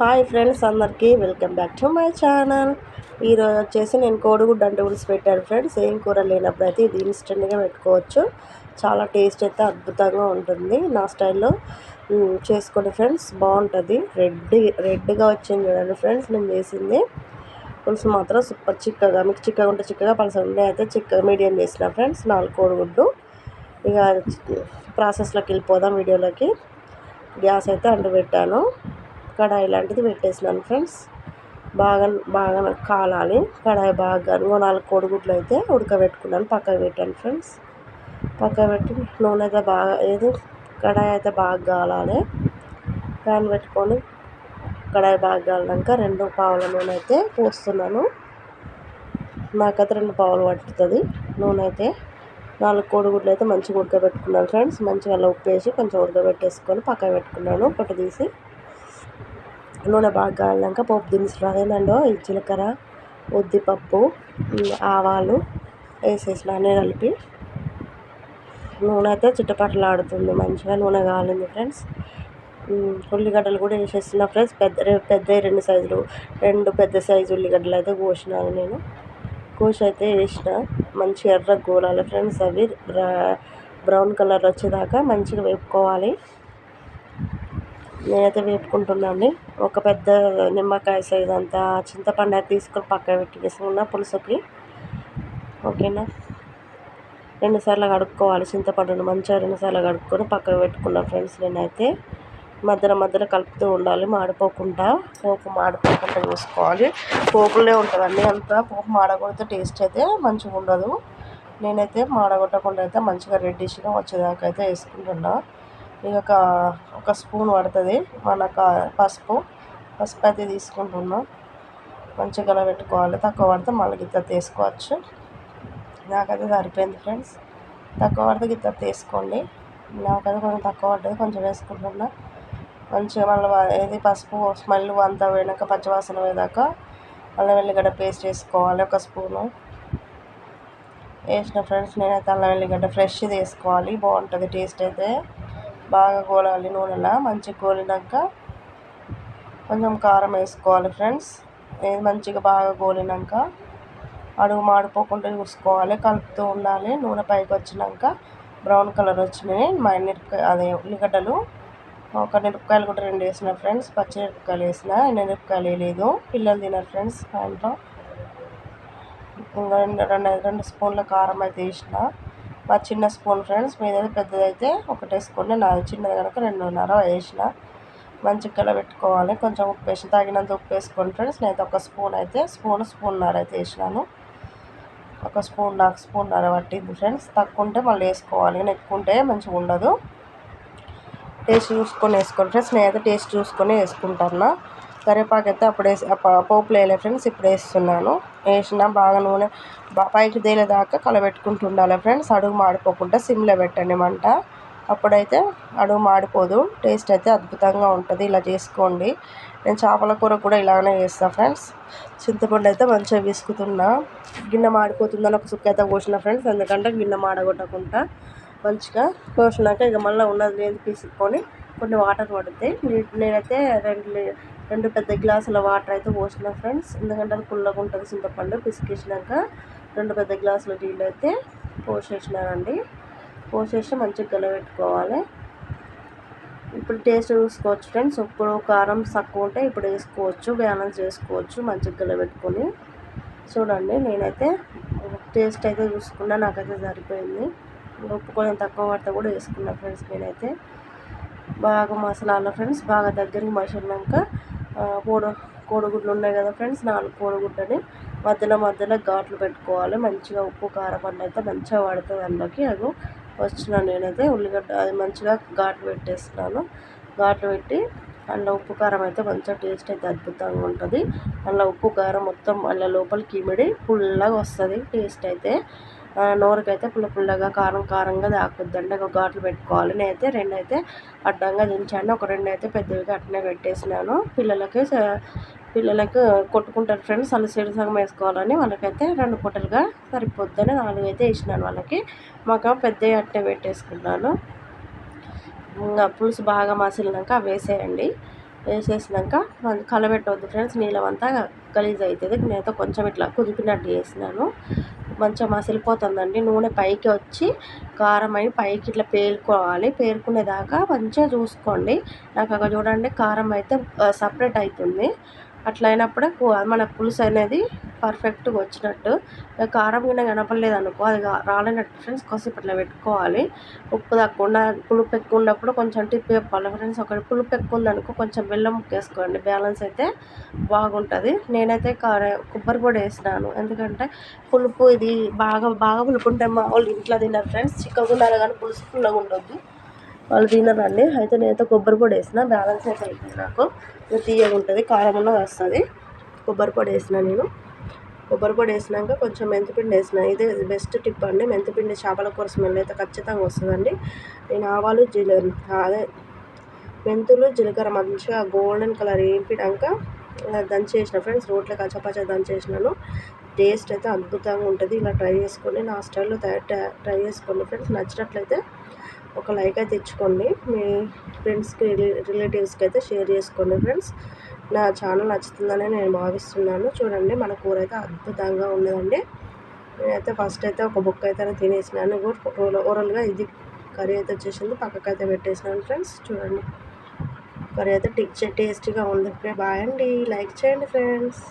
Hi friends, అందరికీ welcome back to my channel. ఈరోజు వచ్చేసి నేను కోడిగుడ్డు అంటే ఉడిసి పెట్టాను ఫ్రెండ్స్. ఏం కూర లేనప్పుడు అయితే ఇది ఇన్స్టెంట్గా పెట్టుకోవచ్చు. చాలా టేస్ట్ అయితే అద్భుతంగా ఉంటుంది. నా స్టైల్లో చేసుకోండి ఫ్రెండ్స్, బాగుంటుంది. రెడ్గా వచ్చింది చూడండి ఫ్రెండ్స్. నేను చేసింది పులుసు మాత్రం సూపర్ చిక్కగా, మీకు చిక్కగా ఉంటే చిక్కగా, పలసగా ఉంటే అయితే చిక్కగా మీడియం చేసిన ఫ్రెండ్స్. 4 కోడిగుడ్డు. ఇక ప్రాసెస్లోకి వెళ్ళిపోదాం వీడియోలోకి. గ్యాస్ అయితే అంటు పెట్టాను, కడాయి లాంటిది పెట్టేసినాను ఫ్రెండ్స్. బాగా బాగా కాలాలి కడాయి బాగా. 4 కోడిగుడ్లు అయితే ఉడకబెట్టుకున్నాను, పక్కకు పెట్టాను ఫ్రెండ్స్. పక్కకు పెట్టి నూనె అయితే బాగా కడాయి అయితే బాగా కాలాలి. ప్యాన్ పెట్టుకొని కడాయి బాగా కాలినాక 2 పావుల నూనె అయితే పోస్తున్నాను. నాకైతే 2 పావులు పట్టుతుంది నూనె అయితే. 4 కోడిగుడ్లు అయితే మంచిగా ఉడకబెట్టుకున్నాను ఫ్రెండ్స్. మంచిగా అలా ఉప్పు వేసి కొంచెం ఉడకబెట్టేసుకొని పక్కకు పెట్టుకున్నాను. పొట్టు తీసి నూనె బాగా కాలినాక పోపు దినుసులు అదేనండో జీలకర్ర, ఉద్దిపప్పు, ఆవాలు వేసేసిన అన్నీ కలిపి. నూనె అయితే చిట్టపట్టలాడుతుంది, మంచిగా నూనె కాలింది ఫ్రెండ్స్. ఉల్లిగడ్డలు కూడా వేసేసిన ఫ్రెండ్స్. పెద్ద 2 పెద్ద సైజు ఉల్లిగడ్డలు అయితే కోసినాను నేను. కోసి అయితే వేసిన మంచిగా ఎర్రగా గోలాలి ఫ్రెండ్స్. అవి బ్రౌన్ కలర్ వచ్చేదాకా మంచిగా వేపుకోవాలి. నేనైతే వేపుకుంటున్నాను. ఒక పెద్ద నిమ్మకాయ సైజ్ అంతా చింతపండు అయితే తీసుకొని పక్కన పెట్టుకున్న పులుసుకి. ఓకేనా, 2 సార్లు కడుక్కోవాలి చింతపండును. మంచిగా 2 సార్లు కడుక్కొని పక్కన పెట్టుకున్నా ఫ్రెండ్స్. నేనైతే మధ్యలో కలుపుతూ ఉండాలి, మాడిపోకుండా. పోపు మాడిపోకుండా చూసుకోవాలి. పోపులే ఉంటుందండి అంతా. పోపు మాడకూడదు, టేస్ట్ అయితే మంచిగా ఉండదు. నేనైతే మాడగొట్టకుండా అయితే మంచిగా రెడ్డిష్గా వచ్చేదాకా అయితే వేసుకుంటున్నా. ఇక ఒక స్పూన్ పడుతుంది మనకు పసుపు అయితే తీసుకుంటున్నా. మంచిగా కలబెట్టుకోవాలి. తక్కువ పడితే మళ్ళీ గిత్త తీసుకోవచ్చు. నాకైతే సరిపోయింది ఫ్రెండ్స్. తక్కువ పడితే గిత్త తీసుకోండి. నాకైతే కొంచెం తక్కువ పడ్డది, కొంచెం వేసుకుంటున్నా. మంచిగా మళ్ళీ పసుపు స్మెల్ అంతా పోయినాక, పచ్చివాసన పోయేదాకా అల్లం వెల్లిగడ్డ పేస్ట్ వేసుకోవాలి. 1 స్పూను వేసిన ఫ్రెండ్స్. నేనైతే అల్లం వెల్లిగడ్డ ఫ్రెష్ది వేసుకోవాలి, బాగుంటుంది టేస్ట్ అయితే. బాగా గోలాలి నూనెలా. మంచిగా గోలినాక కొంచెం కారం వేసుకోవాలి ఫ్రెండ్స్. మంచిగా బాగా గోలినాక అడుగు మాడిపోకుండా చూసుకోవాలి, కలుపుతూ ఉండాలి. నూనె పైకి వచ్చినాక బ్రౌన్ కలర్ వచ్చినాయి మా ఉల్లిగడ్డలు. 1 మిరపకాయలు కూడా 2 వేసిన ఫ్రెండ్స్. పచ్చిమిరపకాయలు వేసిన, ఎండుమిరపకాయలు వేయలేదు. పిల్లలు తినరు ఫ్రెండ్స్ దాంట్లో. 2 స్పూన్ల కారం అయితే వేసిన. మా చిన్న స్పూన్ ఫ్రెండ్స్, మీదైతే పెద్దదైతే 1 వేసుకోండి. నాది చిన్నది కనుక 2.5 వేసిన. మంచిగా కలబెట్టుకోవాలి. కొంచెం ఉప్పు వేసి తగినంత ఉప్పు వేసుకోండి ఫ్రెండ్స్. నేనైతే 1 స్పూన్ అయితే స్పూన్నర అయితే వేసినాను. 1 స్పూన్, నాకు స్పూన్నర పట్టింది ఫ్రెండ్స్. తక్కువ ఉంటే మళ్ళీ వేసుకోవాలి, ఎక్కువ ఉంటే మంచిగా ఉండదు. టేస్ట్ చూసుకొని వేసుకోండి ఫ్రెండ్స్. నేనైతే టేస్ట్ చూసుకొని వేసుకుంటాను. కరివేపాకు అయితే అప్పుడు పోపులు వేయలే ఫ్రెండ్స్, ఇప్పుడు వేస్తున్నాను. వేసిన బాగా నూనె పైకి తేలేదాకా కలబెట్టుకుంటూ ఉండాలి ఫ్రెండ్స్. అడుగు మాడిపోకుండా సిమ్లో పెట్టండి మంట. అప్పుడైతే అడుగు మాడిపోదు, టేస్ట్ అయితే అద్భుతంగా ఉంటుంది. ఇలా చేసుకోండి. నేను చేపల కూర కూడా ఇలాగనే చేస్తాను ఫ్రెండ్స్. చింతపండు అయితే మంచిగా విసుకుతున్నా. గిన్నె మాడిపోతుందని ఒక సుక్క అయితే పోసిన ఫ్రెండ్స్. ఎందుకంటే గిన్నె మాడగొట్టకుండా మంచిగా పోసినాక ఇక మళ్ళీ ఉన్నది లేదు తీసుకొని కొన్ని వాటర్ పడతాయి. నేనైతే 2 పెద్ద గ్లాసుల వాటర్ అయితే పోసిన ఫ్రెండ్స్. ఎందుకంటే అది పుల్లగా ఉంటుంది చింతపండు. పిసికేసినాక 2 పెద్ద గ్లాసుల నీళ్ళు అయితే పోసేసినానండి. పోసేసి మంచిగా కలబెట్టుకోవాలి. ఇప్పుడు టేస్ట్ చూసుకోవచ్చు ఫ్రెండ్స్. ఉప్పు కారం తక్కువ ఉంటే ఇప్పుడు వేసుకోవచ్చు, బ్యాలెన్స్ చేసుకోవచ్చు. మంచిగా కలబెట్టుకొని చూడండి. నేనైతే టేస్ట్ అయితే చూసుకున్నా, నాకైతే సరిపోయింది. ఉప్పు కొంచెం తక్కువ పడితే కూడా వేసుకున్నా ఫ్రెండ్స్. నేనైతే బాగా మసాలా ఫ్రెండ్స్. బాగా దగ్గరికి మసిలినాక కోడిగుడ్లు ఉన్నాయి కదా ఫ్రెండ్స్, 4 కోడిగుడ్లని మధ్యలో ఘాట్లు పెట్టుకోవాలి. మంచిగా ఉప్పు కారం అన్న అయితే మంచిగా పడుతుంది అందులోకి. అది వచ్చిన నేనైతే ఉల్లిగడ్డ అది మంచిగా ఘాట్లు పెట్టేస్తున్నాను. ఘాట్లు పెట్టి అందులో ఉప్పు కారం అయితే మంచిగా టేస్ట్ అయితే అద్భుతంగా ఉంటుంది. అందులో ఉప్పు కారం మొత్తం అందులో లోపలికి ఇమిడి పుల్లగా వస్తుంది టేస్ట్ అయితే. నోరుకైతే పుల్లగా కారంగా తాకుద్దండి. ఒక ఘాట్లు పెట్టుకోవాలి. నేనైతే 2 అయితే అడ్డంగా దించాను, ఒక 2 అయితే పెద్దవిగా అట్నే పెట్టేసినాను. పిల్లలకి కొట్టుకుంటారు ఫ్రెండ్స్. వాళ్ళు సగం వేసుకోవాలని వాళ్ళకైతే 2 పూటలుగా సరిపోద్దని 4 అయితే వేసినాను వాళ్ళకి. మాకు పెద్దవి అట్నే పెట్టేసుకున్నాను. ఇంకా పులుసు బాగా మసిలినాక అవి వేసేయండి. వేసేసినాక కలబెట్టవద్దు ఫ్రెండ్స్, నీళ్ళం అంతా గలీజ్ అవుతుంది. నేనైతే కొంచెం ఇట్లా కుదిపినట్టు చేసినాను. మంచిగా మసిలిపోతుందండి. నూనె పైకి వచ్చి కారం అయి పైకి ఇట్లా పేరుకోవాలి. పేరుకునేదాకా మంచిగా చూసుకోండి. నాకు అక్కడ చూడండి కారం అయితే సపరేట్ అవుతుంది. అట్లా అయినప్పుడే మన పులుసు అనేది పర్ఫెక్ట్గా వచ్చినట్టు. కారం గిన్నె కనపడలేదు అనుకో, అది రాలేనట్టు ఫ్రెండ్స్. కాసేపు అట్లా పెట్టుకోవాలి. ఉప్పు తక్కువ పులుపు ఎక్కువ ఉన్నప్పుడు కొంచెం టిప్ చెప్పాలి ఫ్రెండ్స్. ఒకటి పులుపు ఎక్కువ ఉందనుకో కొంచెం బెల్లం ముక్కేసుకోండి, బ్యాలెన్స్ అయితే బాగుంటుంది. నేనైతే కొబ్బరి పొడి వేసినాను, ఎందుకంటే పులుపు ఇది బాగా బాగా పులుపు ఉంటే మా వాళ్ళు ఇంట్లో తిన్నారు ఫ్రెండ్స్. చిక్కగా ఉండాలి కానీ పులుసు పుల్లగా ఉండొద్దు, వాళ్ళు తినరండి. అయితే నేనైతే కొబ్బరి పొడి వేసిన, బ్యాలెన్స్ అయితే అవుతుంది నాకు. తీయగా ఉంటుంది, కారం ఉన్నది వస్తుంది. కొబ్బరి పొడి వేసిన నేను. కొబ్బరి పొడి వేసినాక కొంచెం మెంతిపిండి వేసిన. ఇదే బెస్ట్ టిప్ అండి. మెంతిపిండి చేపల కూర స్మెల్ అయితే ఖచ్చితంగా వస్తుందండి. నేను ఆవాలు అదే మెంతులు జీలకర్ర మంచిగా గోల్డెన్ కలర్ వేపినాక దంచేసిన ఫ్రెండ్స్. రోట్లో కచ్చపచ్చ దంచేసినాను. టేస్ట్ అయితే అద్భుతంగా ఉంటుంది. ఇలా ట్రై చేసుకోండి, నా స్టైల్లో ట్రై చేసుకోండి ఫ్రెండ్స్. నచ్చినట్లయితే ఒక లైక్ అయితే ఇచ్చుకోండి. మీ ఫ్రెండ్స్కి రిలేటివ్స్కి అయితే షేర్ చేసుకోండి ఫ్రెండ్స్. నా ఛానల్ నచ్చుతుందని నేను భావిస్తున్నాను. చూడండి మన కూర అయితే అద్భుతంగా ఉన్నదండి. నేనైతే ఫస్ట్ అయితే ఒక బుక్ అయితే తినేసినాను. ఓరల్గా ఇది కర్రీ అయితే వచ్చేసింది, పక్కకైతే పెట్టేసినాను ఫ్రెండ్స్. చూడండి కర్రీ అయితే టేస్టీగా ఉంది. బాయ్ అండి, లైక్ చేయండి ఫ్రెండ్స్.